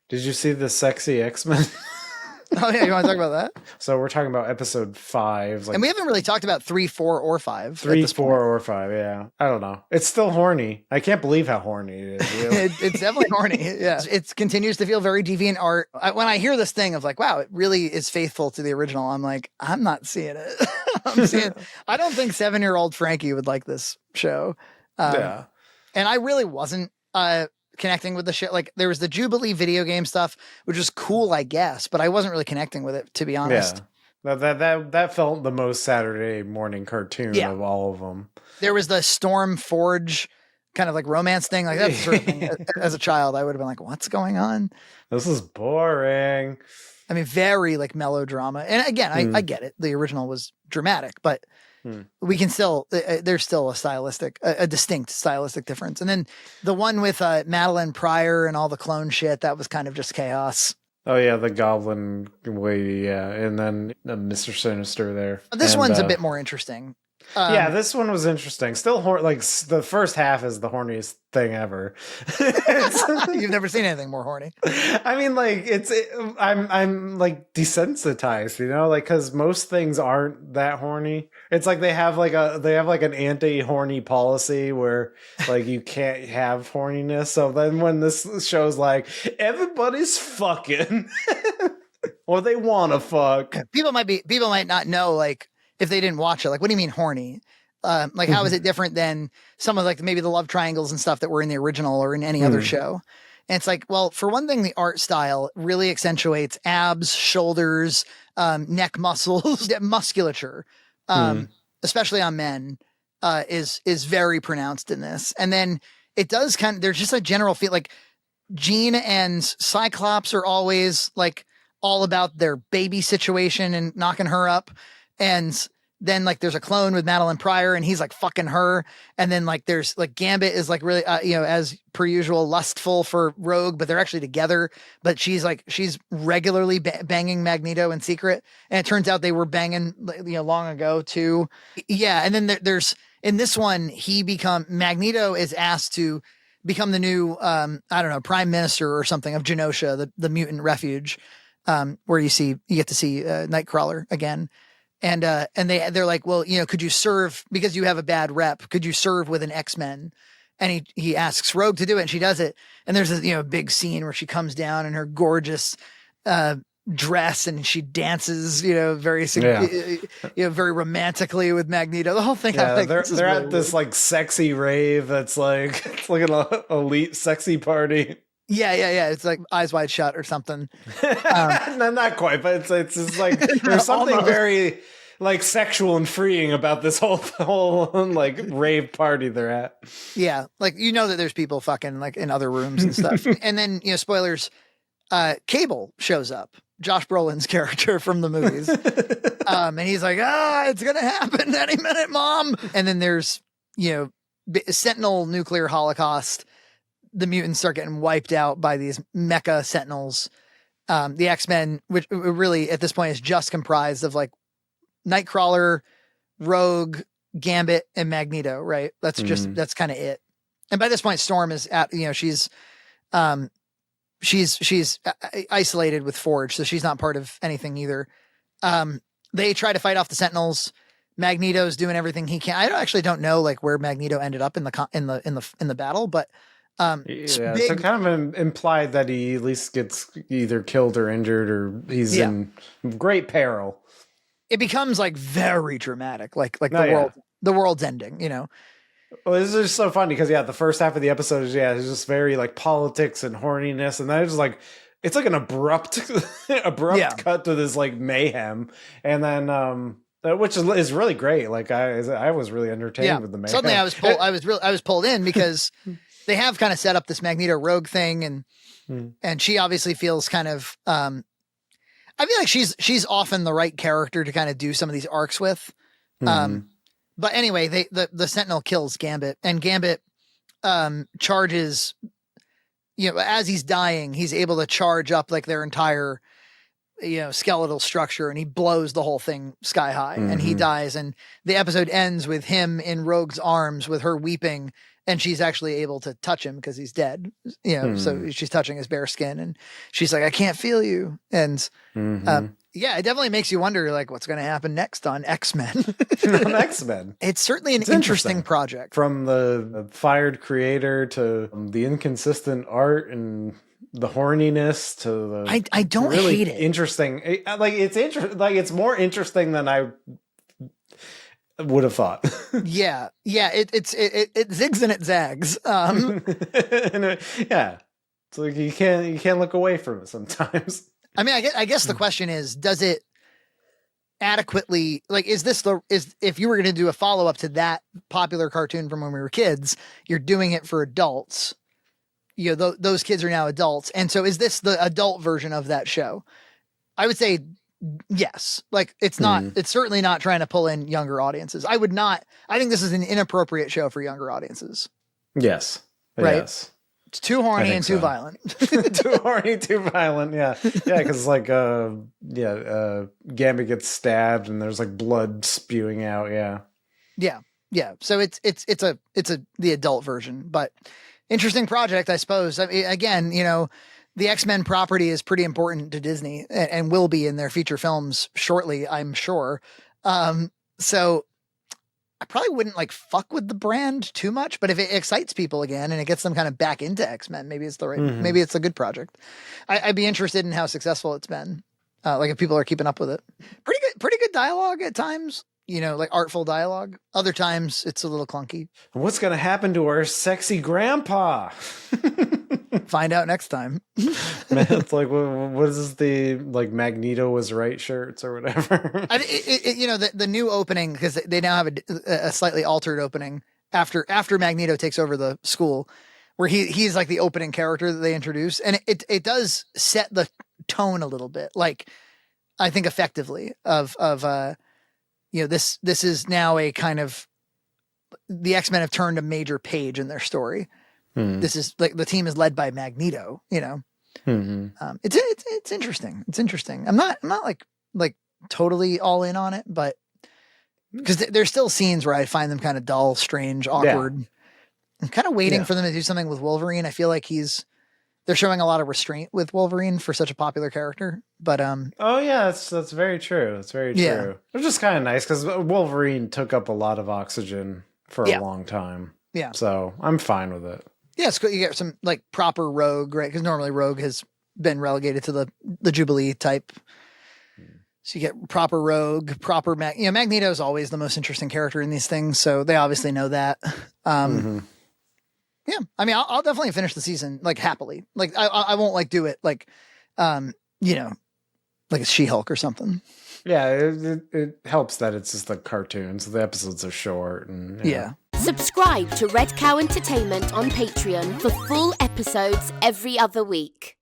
Did you see the sexy X-Men? Oh yeah, you want to talk about that? So we're talking about episode 5, like And we haven't really talked about 3, 4, or 5 at 3, this 4, point. or 5. Yeah, I don't know. It's still horny. I can't believe how horny it is. Really. It's definitely horny. Yeah, it continues to feel very deviant art. When I hear this thing of like, wow, it really is faithful to the original, I'm like, I'm not seeing it. I'm seeing. I don't think 7-year-old Frankie would like this show. Yeah. And I really wasn't connecting with the shit. Like there was the Jubilee video game stuff, which was cool, I guess, but I wasn't really connecting with it, to be honest. Yeah. That felt the most Saturday morning cartoon of all of them. There was the Storm Forge kind of like romance thing, like that sort of thing. As a child, I would have been like, what's going on? This is boring. I mean, very like melodrama. And again, I get it. The original was dramatic, but we can still, there's still a distinct stylistic difference. And then the one with Madeline Pryor and all the clone shit, that was kind of just chaos. Oh yeah, the Goblin lady, yeah, and then Mr. Sinister there. This one's a bit more interesting. Yeah, this one was interesting. Still, like the first half is the horniest thing ever. You've never seen anything more horny. I mean, like I'm like desensitized, you know, like because most things aren't that horny. It's like they have like an anti-horny policy where like you can't have horniness. So then when this show's like everybody's fucking, or they want to fuck, people might not know like. If they didn't watch it, like, what do you mean horny? Like, how is it different than some of like maybe the love triangles and stuff that were in the original or in any other show? And it's like, well, for one thing, the art style really accentuates abs, shoulders, neck muscles, musculature, especially on men, is very pronounced in this. And then it does there's just a general feel like Jean and Cyclops are always like all about their baby situation and knocking her up. And then like there's a clone with Madeline Pryor and he's like fucking her. And then like there's like Gambit is like really, as per usual, lustful for Rogue, but they're actually together. But she's regularly banging Magneto in secret. And it turns out they were banging, long ago too. Yeah. And then there's in this one, Magneto is asked to become the new, prime minister or something of Genosha, the mutant refuge, where you get to see Nightcrawler again. And they're like, well, could you serve because you have a bad rep? Could you serve with an X-Men? And he asks Rogue to do it and she does it. And there's a, big scene where she comes down in her gorgeous, dress and she dances, very romantically with Magneto. The whole thing. Yeah, they're really at this like sexy rave. That's like, it's like an elite sexy party. Yeah. It's like Eyes Wide Shut or something. No, not quite, but it's just like there's something very like sexual and freeing about this whole like rave party they're at. Yeah, like that there's people fucking like in other rooms and stuff. And then spoilers. Cable shows up. Josh Brolin's character from the movies, and he's like, it's gonna happen any minute, Mom. And then there's Sentinel nuclear holocaust. The mutants start getting wiped out by these mecha sentinels. The X-Men, which really at this point is just comprised of like Nightcrawler, Rogue, Gambit, and Magneto, right? That's kind of it. And by this point, Storm is at, she's isolated with Forge, so she's not part of anything either. They try to fight off the Sentinels. Magneto's doing everything he can. I don't know like where Magneto ended up in the battle, but so kind of implied that he at least gets either killed or injured or he's in great peril. It becomes like very dramatic, like the world's ending, Well, this is just so funny because the first half of the episode is it's just very like politics and horniness, and then it's like an abrupt cut to this like mayhem, and then which is really great. Like I was really entertained with the mayhem. Suddenly I was pulled in because they have kind of set up this Magneto Rogue thing, and she obviously feels kind of. I feel like she's often the right character to kind of do some of these arcs with. But anyway, the Sentinel kills Gambit, and Gambit charges. As he's dying, he's able to charge up like their entire skeletal structure, and he blows the whole thing sky high, and he dies. And the episode ends with him in Rogue's arms with her weeping. and she's actually able to touch him because he's dead. So she's touching his bare skin, and she's like, "I can't feel you." And it definitely makes you wonder, like, what's going to happen next on X-Men. On X-Men, it's certainly an interesting project. From the fired creator to the inconsistent art and the horniness to the I don't really hate it. Interesting. It's more interesting than I would have thought. Yeah. It zigs and it zags. It's like you can't look away from it sometimes. I mean, I guess the question is, does it adequately, like, is if you were going to do a follow-up to that popular cartoon from when we were kids, you're doing it for adults, those kids are now adults. And so is this the adult version of that show? I would say yes. Like, it's certainly not trying to pull in younger audiences. I think this is an inappropriate show for younger audiences. Yes. Right. Yes. It's too horny and too violent. Too horny, too violent. Yeah. Yeah. Cause like, Gambit gets stabbed and there's like blood spewing out. Yeah. Yeah. Yeah. So it's the adult version, but interesting project, I suppose. I mean, again, the X-Men property is pretty important to Disney and will be in their feature films shortly, I'm sure. So I probably wouldn't like fuck with the brand too much, but if it excites people again and it gets them kind of back into X-Men, maybe it's maybe it's a good project. I'd be interested in how successful it's been. Like if people are keeping up with it. Pretty good dialogue at times, like artful dialogue. Other times it's a little clunky. What's going to happen to our sexy grandpa? Find out next time. Man, it's like, what is the like Magneto was right shirts or whatever? The new opening, because they now have a slightly altered opening after Magneto takes over the school, where he's like the opening character that they introduce, and it does set the tone a little bit, like I think effectively of this is now a kind of, the X-Men have turned a major page in their story. This is like the team is led by Magneto, It's interesting. It's interesting. I'm not like totally all in on it, but because there's still scenes where I find them kind of dull, strange, awkward. Yeah. I'm kind of waiting for them to do something with Wolverine. I feel like they're showing a lot of restraint with Wolverine for such a popular character, but oh yeah, that's very true. That's very true. Yeah. It's just kind of nice because Wolverine took up a lot of oxygen for a long time. Yeah, so I'm fine with it. Yeah, it's cool. You get some like proper Rogue, right? Because normally Rogue has been relegated to the Jubilee type. So you get proper Rogue, proper Magneto is always the most interesting character in these things, so they obviously know that. Yeah, I mean, I'll definitely finish the season like happily. Like I won't like do it like, like it's She-Hulk or something. Yeah, it helps that it's just a cartoon, so the episodes are short and yeah. Subscribe to Red Cow Entertainment on Patreon for full episodes every other week.